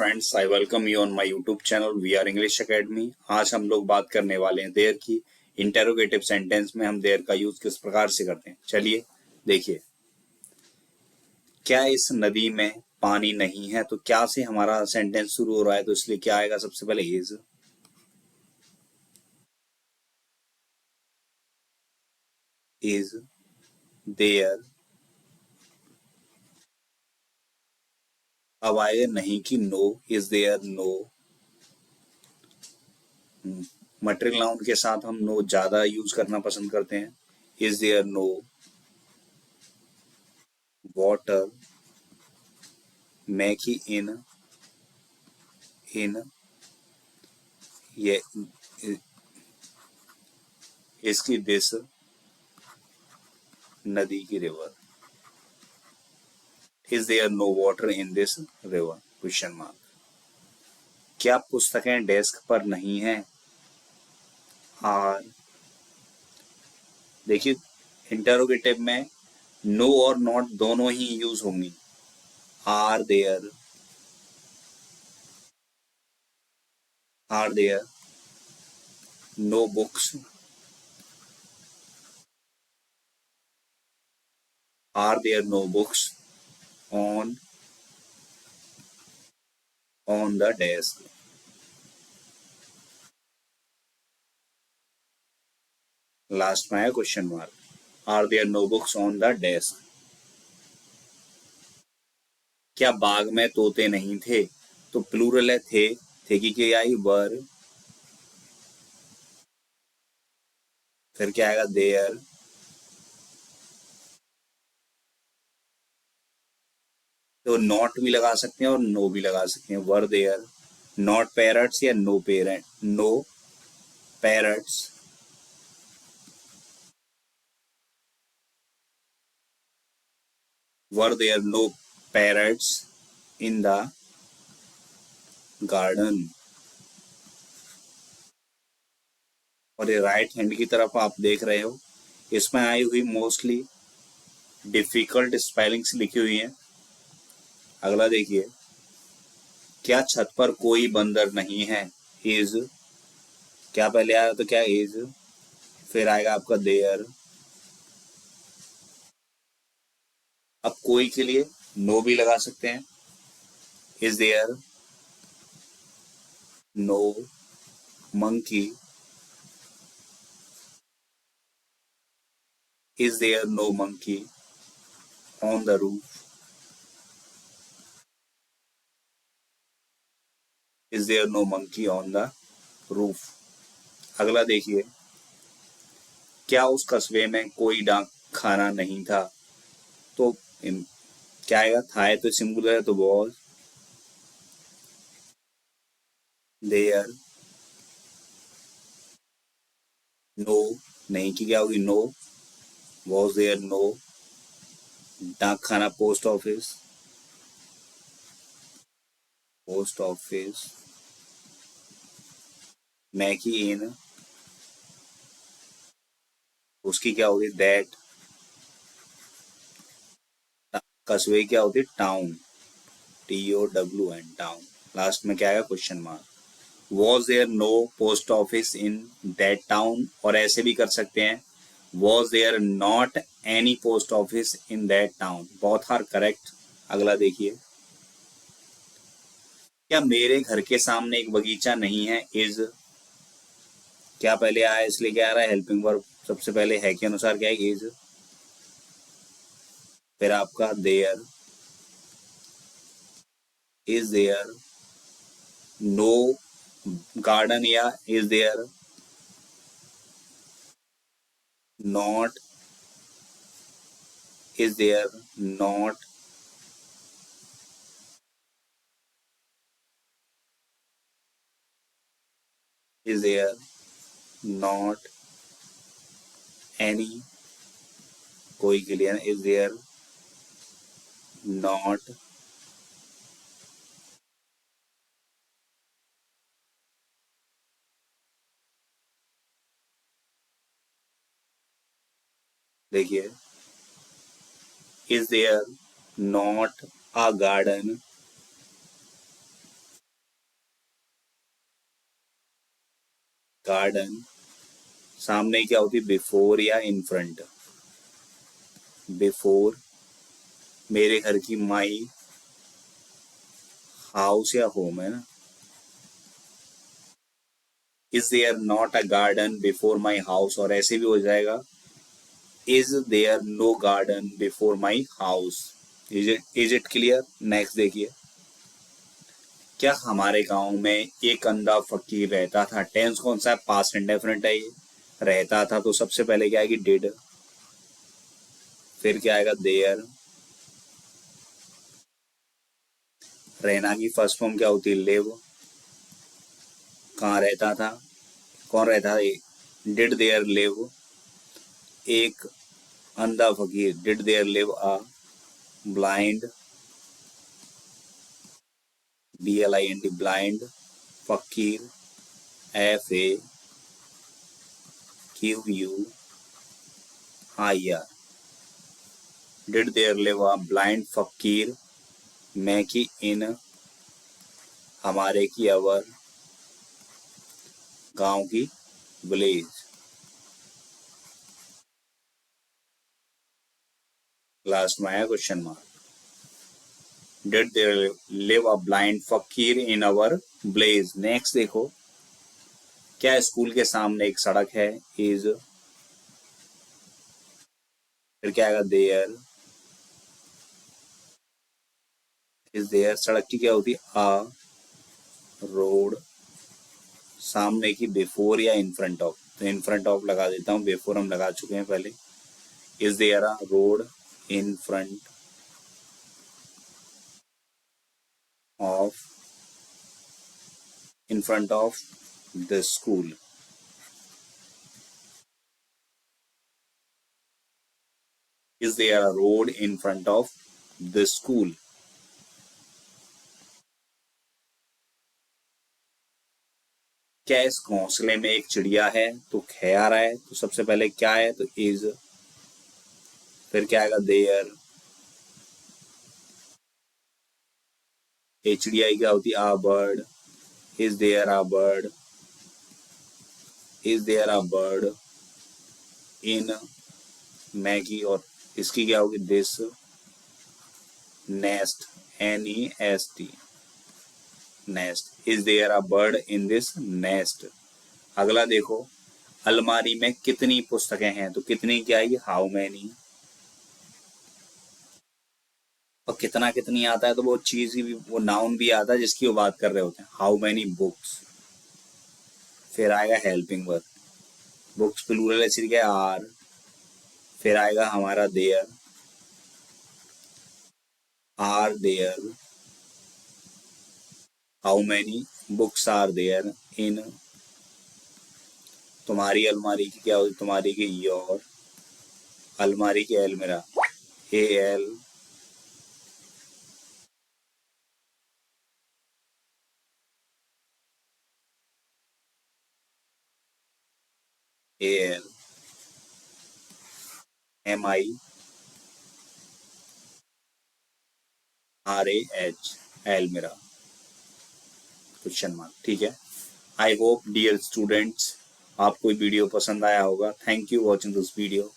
Friends, I welcome you on my YouTube channel we are English academy. आज हम लोग बात करने वाले हैं देयर की। इंटेरोगेटिव सेंटेंस में हम देयर का यूज किस प्रकार से करते हैं, चलिए देखिए। क्या इस नदी में पानी नहीं है? तो क्या से हमारा सेंटेंस शुरू हो रहा है, तो इसलिए क्या आएगा? सबसे पहले इज देयर। अब आएगा नहीं कि no, is there no. Material noun के साथ हम नो ज्यादा यूज करना पसंद करते हैं। Is there no water? मैं की इन ये इसकी दिस नदी की river. Is there no water in this river? Question mark. क्या पुस्तकें डेस्क पर नहीं है? आर। देखिए, इंटरोगेटिव में नो और नॉट दोनों ही यूज होंगी। Are there no books? Are there no books on the desk? लास्ट में है question mark. Are there no books on the desk? क्या बाग में तोते नहीं थे? तो प्लूरल है थे की आई वर। फिर क्या आएगा? देयर। तो नॉट भी लगा सकते हैं और नो भी लगा सकते हैं। वर देयर नॉट पैरट्स या no parrots? Were there no parrots in the garden? और ये राइट हैंड की तरफ आप देख रहे हो, इसमें आई हुई मोस्टली डिफिकल्ट स्पेलिंग्स लिखी हुई हैं। अगला देखिए, क्या छत पर कोई बंदर नहीं है? इज। क्या पहले आया? तो क्या इज, फिर आएगा आपका देयर। अब कोई के लिए नो भी लगा सकते हैं। Is there no monkey? Is there no monkey on the roof? Is there no monkey on the roof? अगला देखिए, क्या उस कस्बे में कोई डाक खाना नहीं था? तो क्या आएगा? था है तो सिंगुलर है, तो वॉज देयर नो। नहीं की क्या होगी? नो। वॉज देयर नो डाक खाना? पोस्ट ऑफिस मैं की इन, उसकी क्या होगी? दैट। कस्बे क्या होती? टाउन। TOWN town. लास्ट में क्या आएगा? Question mark. Was there no post office in that town? और ऐसे भी कर सकते हैं, was there not any post office in that town? बहुत आर करेक्ट। अगला देखिए, क्या मेरे घर के सामने एक बगीचा नहीं है? इज। क्या पहले आया इसलिए क्या आ रहा है? हेल्पिंग वर्ब सबसे पहले है के अनुसार क्या है? इज। फिर आपका there. Is there no garden? या is there not? Is there not is there not any? कोई के लिए इज देयर नॉट? देखिए, is there not a garden? Garden सामने क्या होती, बिफोर या इन फ्रंट। बिफोर मेरे घर की, माई हाउस या होम है ना। Is there not a garden before my house, और ऐसे भी हो जाएगा is there no garden before my house. Is it clear. Next देखिए, क्या हमारे गांव में एक अंधा फकीर रहता था। टेंस कौन सा है, पास्ट इंडेफिनिट है ये। रहता था तो सबसे पहले क्या आएगी, डिड। फिर क्या आएगा, देयर। रहना की फर्स्ट फॉर्म क्या होती है, लिव। कहाँ रहता था, कौन रहता था, डिड देयर लिव एक अंधा फकीर, did there live a blind, BLIND blind fakir, FAQUIR। Did there live a blind fakir, मैं की इन, हमारे की अवर, गांव की विलेज। लास्ट में आया question mark. Did there live a blind fakir in our village. Next देखो, क्या स्कूल के सामने एक सड़क है, इज। फिर क्या आएगा, देयर। इज देयर सड़क की क्या होती है, अ रोड। सामने की बिफोर या इन फ्रंट ऑफ, तो इन फ्रंट ऑफ लगा देता हूँ, बिफोर हम लगा चुके हैं पहले। Is there a road in front of, in front of the school. Is there a road in front of the school. क्या इस घोंसले में एक चिड़िया है, तो खे आ रहा है, तो सबसे पहले क्या है, तो इज। फिर क्या आएगा, देयर। ये चिड़िया क्या होती है, a bird. Is there a bird, is there a bird in, Maggi, और इसकी क्या होगी, this nest, NEST nest. Is there a bird in this nest. अगला देखो, अलमारी में कितनी पुस्तकें हैं, तो कितनी क्या आएगी, हाउ मैनी। और कितना कितनी आता है, तो वो चीज की भी, वो नाउन भी आता है जिसकी वो बात कर रहे होते हैं, हाउ मैनी बुक्स। फिर आएगा हेल्पिंग वर्ब, बुक्स प्लूरल है, इसलिए क्या आर। फिर आएगा हमारा there, are there, how many books are there in. तुम्हारी अलमारी की क्या होती, तुम्हारी की योर। अलमारी की एल मेरा, AL, AL, MIRAH, एल मेरा, क्वेश्चन मार्क। ठीक है। आई होप डियर स्टूडेंट्स आपको वीडियो पसंद आया होगा। Thank you watching this video.